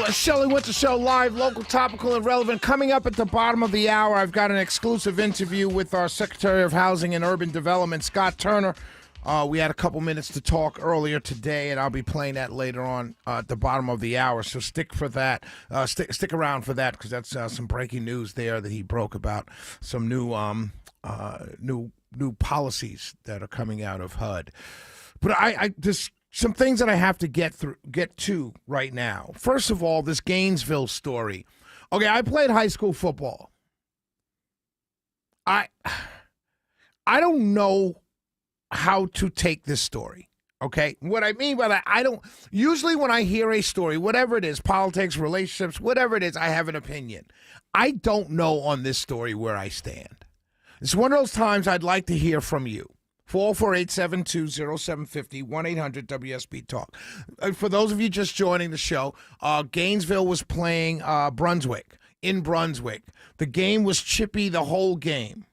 Shelley Winter Show live, local, topical, and relevant. Coming up at the bottom of the hour, I've got an exclusive interview with our Secretary of Housing and Urban Development, Scott Turner. We had a couple minutes to talk earlier today, and I'll be playing that later on at the bottom of the hour. So stick for that. Stick around for that because that's some breaking news there that he broke about some new policies that are coming out of HUD. But there's some things that I have to get to right now. First of all, this Gainesville story. Okay, I played high school football. I don't know how to take this story. Okay, what I mean by that, I don't. Usually, when I hear a story, whatever it is, politics, relationships, whatever it is, I have an opinion. I don't know on this story where I stand. It's one of those times I'd like to hear from you. 448-720-750, 1-800-WSB-TALK. For those of you just joining the show, Gainesville was playing Brunswick, in Brunswick. The game was chippy the whole game.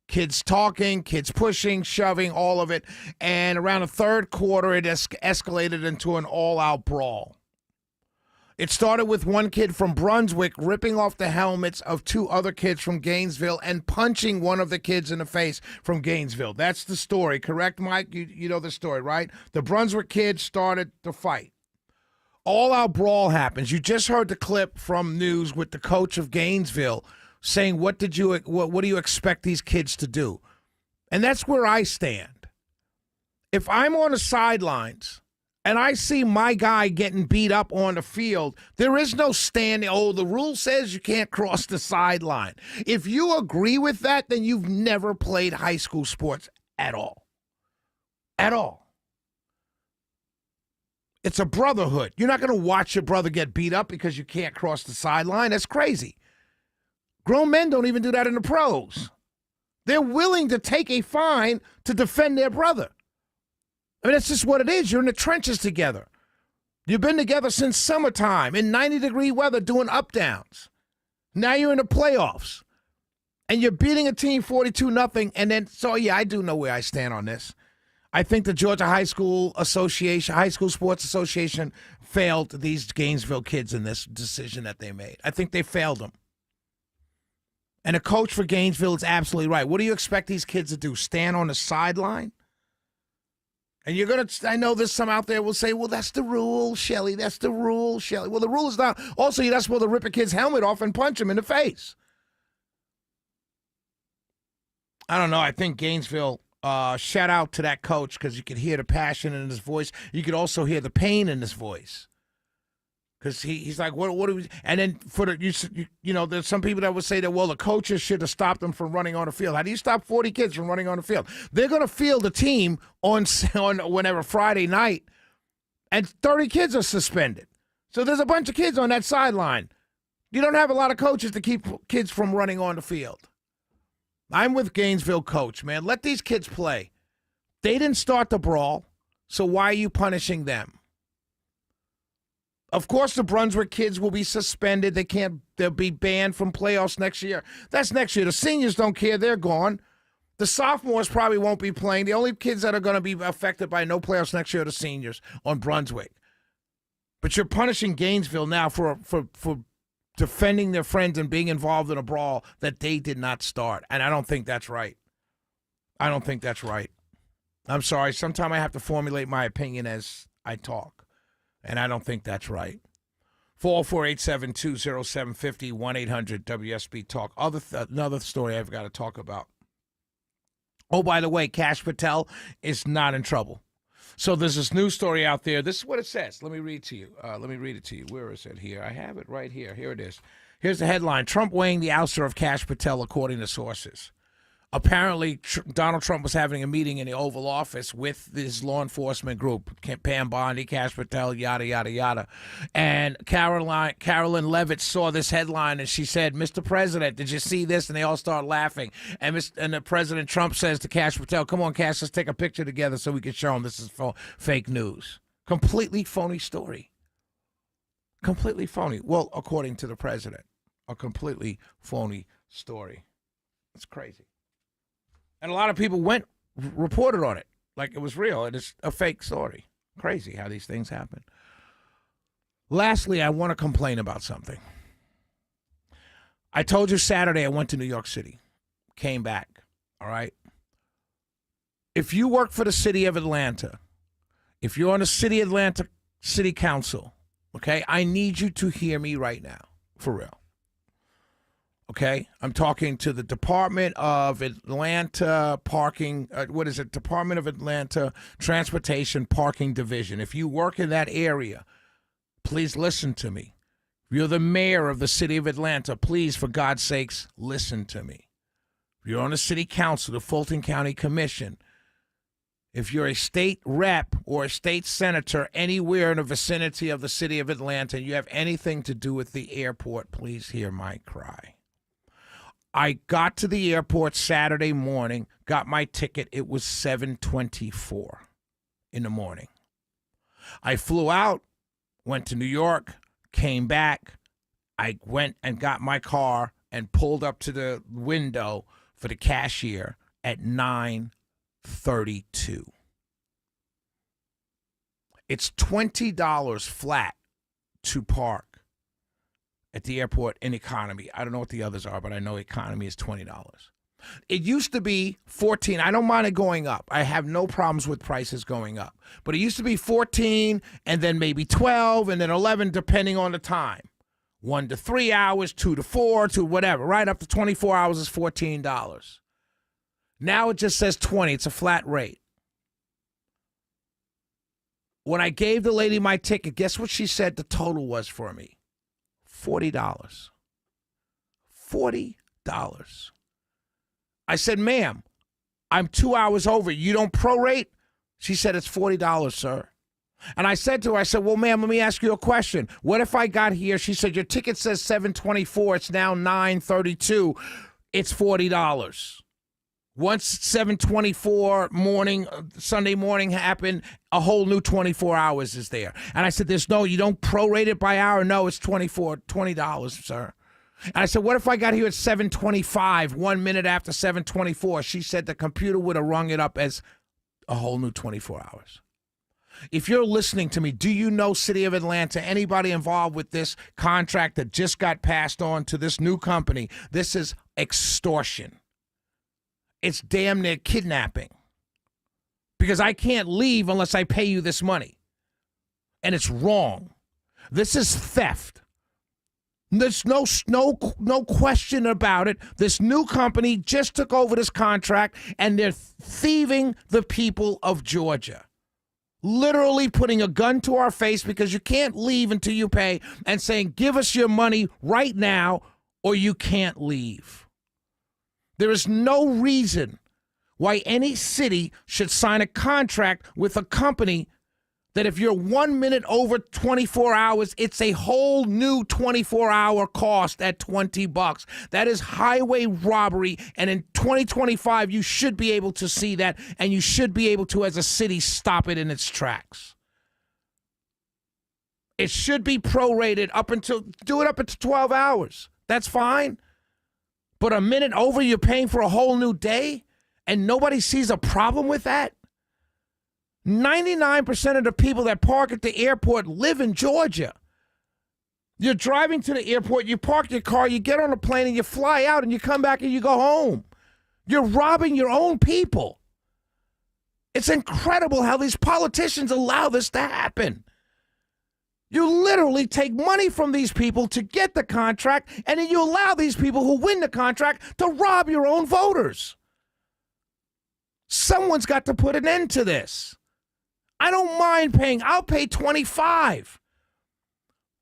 Kids talking, kids pushing, shoving, all of it. And around the third quarter, it escalated into an all-out brawl. It started with one kid from Brunswick ripping off the helmets of two other kids from Gainesville and punching one of the kids in the face from Gainesville. That's the story, correct, Mike? You know the story, right? The Brunswick kid started the fight. All-out brawl happens. You just heard the clip from news with the coach of Gainesville saying, what do you expect these kids to do? And that's where I stand. If I'm on the sidelines and I see my guy getting beat up on the field, there is no standing. Oh, the rule says you can't cross the sideline. If you agree with that, then you've never played high school sports at all. At all. It's a brotherhood. You're not going to watch your brother get beat up because you can't cross the sideline. That's crazy. Grown men don't even do that in the pros. They're willing to take a fine to defend their brother. I mean, that's just what it is. You're in the trenches together. You've been together since summertime in 90-degree weather doing up-downs. Now you're in the playoffs. And you're beating a team 42-0. And then, so yeah, I do know where I stand on this. I think the Georgia High School Sports Association failed these Gainesville kids in this decision that they made. I think they failed them. And a coach for Gainesville is absolutely right. What do you expect these kids to do? Stand on the sideline? And you're going to, I know there's some out there will say, well, that's the rule, Shelley. That's the rule, Shelley. Well, the rule is not. Also, you're not supposed to rip a kid's helmet off and punch him in the face. I don't know. I think Gainesville, shout out to that coach because you could hear the passion in his voice. You could also hear the pain in his voice. Because he's like, what do we? And then for the you know, there's some people that would say that, well, the coaches should have stopped them from running on the field. How do you stop 40 kids from running on the field? They're going to field a team on whenever Friday night, and 30 kids are suspended. So there's a bunch of kids on that sideline. You don't have a lot of coaches to keep kids from running on the field. I'm with Gainesville coach, man. Let these kids play. They didn't start the brawl, so why are you punishing them? Of course, the Brunswick kids will be suspended. They'll be banned from playoffs next year. That's next year. The seniors don't care. They're gone. The sophomores probably won't be playing. The only kids that are going to be affected by no playoffs next year are the seniors on Brunswick. But you're punishing Gainesville now for defending their friends and being involved in a brawl that they did not start. And I don't think that's right. I don't think that's right. I'm sorry. Sometimes I have to formulate my opinion as I talk. And I don't think that's right. 448-720-750, 1-800-WSB-TALK. Another story I've got to talk about. Oh, by the way, Kash Patel is not in trouble. So there's this news story out there. This is what it says. Let me read to you. Let me read it to you. Where is it here? I have it right here. Here it is. Here's the headline. Trump weighing the ouster of Kash Patel, according to sources. Apparently, Donald Trump was having a meeting in the Oval Office with his law enforcement group, Pam Bondi, Kash Patel, yada, yada, yada. And Carolyn Levitt saw this headline, and she said, Mr. President, did you see this? And they all start laughing. And the President Trump says to Kash Patel, come on, Kash, let's take a picture together so we can show him this is fake news. Completely phony story. Completely phony. Well, according to the president, a completely phony story. It's crazy. And a lot of people reported on it like it was real. And it's a fake story. Crazy how these things happen. Lastly, I want to complain about something. I told you Saturday I went to New York City, came back, all right? If you work for the city of Atlanta, if you're on the city of Atlanta City Council, okay, I need you to hear me right now, for real. Okay, I'm talking to the Department of Atlanta Parking, Department of Atlanta Transportation Parking Division. If you work in that area, please listen to me. If you're the mayor of the city of Atlanta, please, for God's sakes, listen to me. If you're on the city council, the Fulton County Commission, if you're a state rep or a state senator anywhere in the vicinity of the city of Atlanta and you have anything to do with the airport, please hear my cry. I got to the airport Saturday morning, got my ticket. It was 7:24 in the morning. I flew out, went to New York, came back. I went and got my car and pulled up to the window for the cashier at 9:32. It's $20 flat to park at the airport in economy. I don't know what the others are, but I know economy is $20. It used to be $14. I don't mind it going up. I have no problems with prices going up. But it used to be $14 and then maybe $12 and then $11 depending on the time. 1 to 3 hours, 2 to 4, to whatever. Right up to 24 hours is $14. Now it just says $20. It's a flat rate. When I gave the lady my ticket, guess what she said the total was for me? $40. $40. I said, ma'am, I'm 2 hours over. You don't prorate? She said, it's $40, sir. And I said to her, well, ma'am, let me ask you a question. What if I got here? She said, your ticket says 7:24. It's now 9:32. It's $40. Once 7:24 morning, Sunday morning happened, a whole new 24 hours is there. And I said, you don't prorate it by hour? No, it's $20, sir. And I said, what if I got here at 7:25, 1 minute after 7:24? She said the computer would have rung it up as a whole new 24 hours. If you're listening to me, do you know City of Atlanta, anybody involved with this contract that just got passed on to this new company? This is extortion. It's damn near kidnapping. Because I can't leave unless I pay you this money. And it's wrong. This is theft. There's no question about it. This new company just took over this contract, and they're thieving the people of Georgia. Literally putting a gun to our face because you can't leave until you pay, and saying, give us your money right now or you can't leave. There is no reason why any city should sign a contract with a company that if you're 1 minute over 24 hours, it's a whole new 24-hour cost at $20. That is highway robbery, and in 2025, you should be able to see that, and you should be able to, as a city, stop it in its tracks. It should be prorated do it up until 12 hours. That's fine. But a minute over, you're paying for a whole new day, and nobody sees a problem with that? 99% of the people that park at the airport live in Georgia. You're driving to the airport, you park your car, you get on a plane, and you fly out, and you come back and you go home. You're robbing your own people. It's incredible how these politicians allow this to happen. You literally take money from these people to get the contract, and then you allow these people who win the contract to rob your own voters. Someone's got to put an end to this. I don't mind paying. I'll pay $25.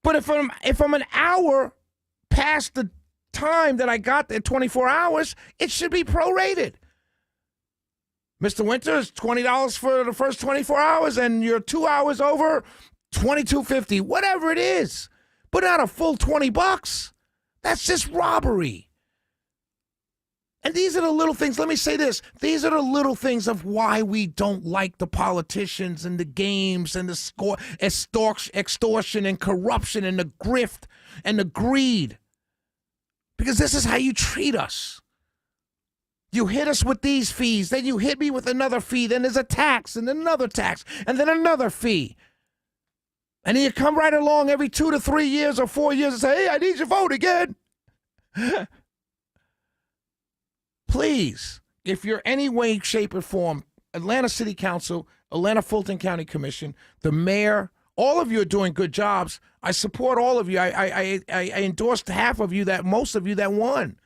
But if I'm an hour past the time that I got there, 24 hours, it should be prorated. Mr. Winter, is $20 for the first 24 hours, and you're 2 hours over, $22.50, whatever it is, but not a full $20. That's just robbery. And these are the little things. Let me say this. These are the little things of why we don't like the politicians and the games and the extortion and corruption and the grift and the greed. Because this is how you treat us. You hit us with these fees, then you hit me with another fee, then there's a tax and another tax and then another fee. And then you come right along every 2 to 3 years or 4 years and say, hey, I need your vote again. Please, if you're any way, shape, or form, Atlanta City Council, Atlanta Fulton County Commission, the mayor, all of you are doing good jobs. I support all of you. I endorsed half of you, most of you that won.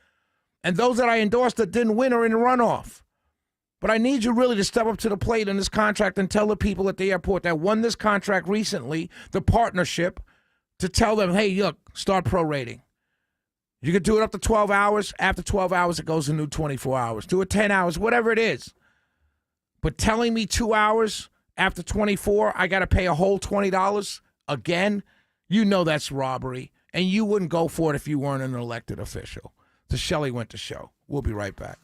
And those that I endorsed that didn't win are in the runoff. But I need you really to step up to the plate in this contract and tell the people at the airport that won this contract recently, the partnership, to tell them, hey, look, start prorating. You can do it up to 12 hours. After 12 hours, it goes a new 24 hours. Do it 10 hours, whatever it is. But telling me 2 hours after 24, I got to pay a whole $20 again, you know that's robbery. And you wouldn't go for it if you weren't an elected official. The Shelley Winter Show. We'll be right back.